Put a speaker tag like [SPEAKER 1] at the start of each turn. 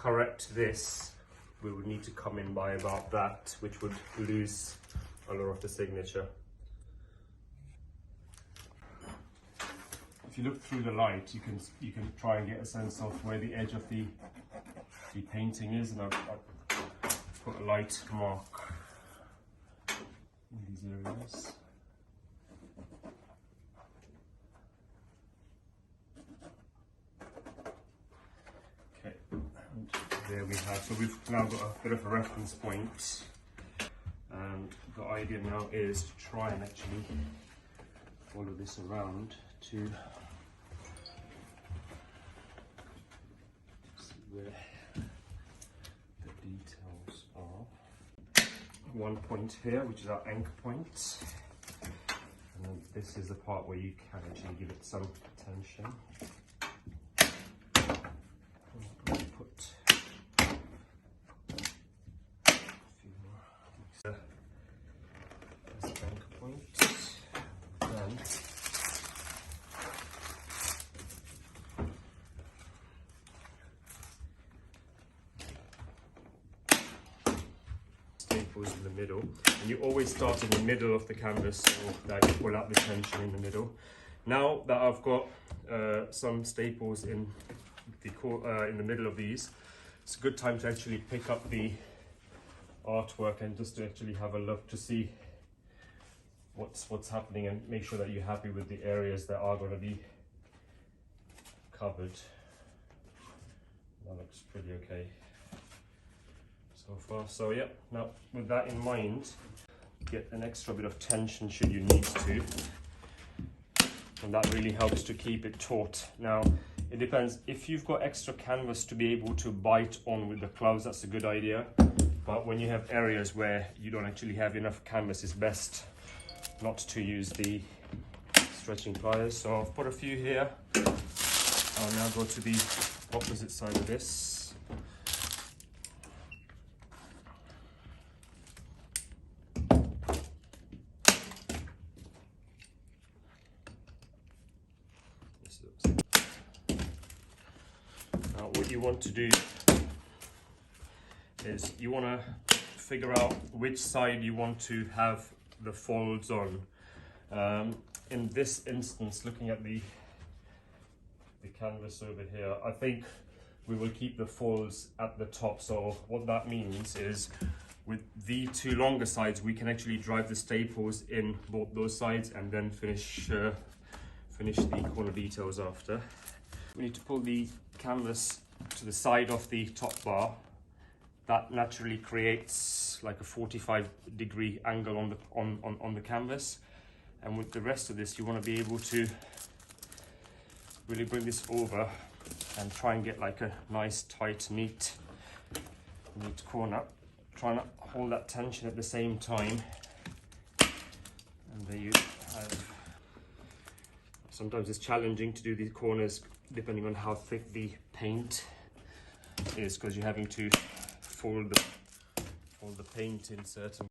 [SPEAKER 1] correct this, we would need to come in by about that, which would lose a lot of the signature. If you look through the light, you can try and get a sense of where the edge of the painting is, and I've put a light mark in these areas. Okay, and there we have, so we've now got a bit of a reference point, and the idea now is to try and actually follow this around to see where the details are. One point here, which is our anchor point, and then this is the part where you can actually give it some attention. Put a few more. This anchor point, then staples in the middle, and you always start in the middle of the canvas so that you pull out the tension in the middle. Now that I've got some staples in the middle of these, it's a good time to actually pick up the artwork and just to actually have a look to see what's happening, and make sure that you're happy with the areas that are going to be covered. That looks pretty okay so far. So yeah, now with that in mind, get an extra bit of tension should you need to, and that really helps to keep it taut. Now it depends, if you've got extra canvas to be able to bite on with the gloves, that's a good idea, but when you have areas where you don't actually have enough canvas, it's best not to use the stretching pliers. So I've put a few here. I'll now go to the opposite side of this. Now what you want to do is you want to figure out which side you want to have the folds on. In this instance, looking at the canvas over here, I think we will keep the folds at the top. So what that means is with the two longer sides, we can actually drive the staples in both those sides and then finish the corner details after. We need to pull the canvas to the side of the top bar. That naturally creates like a 45-degree angle on the canvas, and with the rest of this you want to be able to really bring this over and try and get like a nice tight neat corner. Try not hold that tension at the same time, and there you have. Sometimes it's challenging to do these corners depending on how thick the paint is, because you're having to fold the paint in certain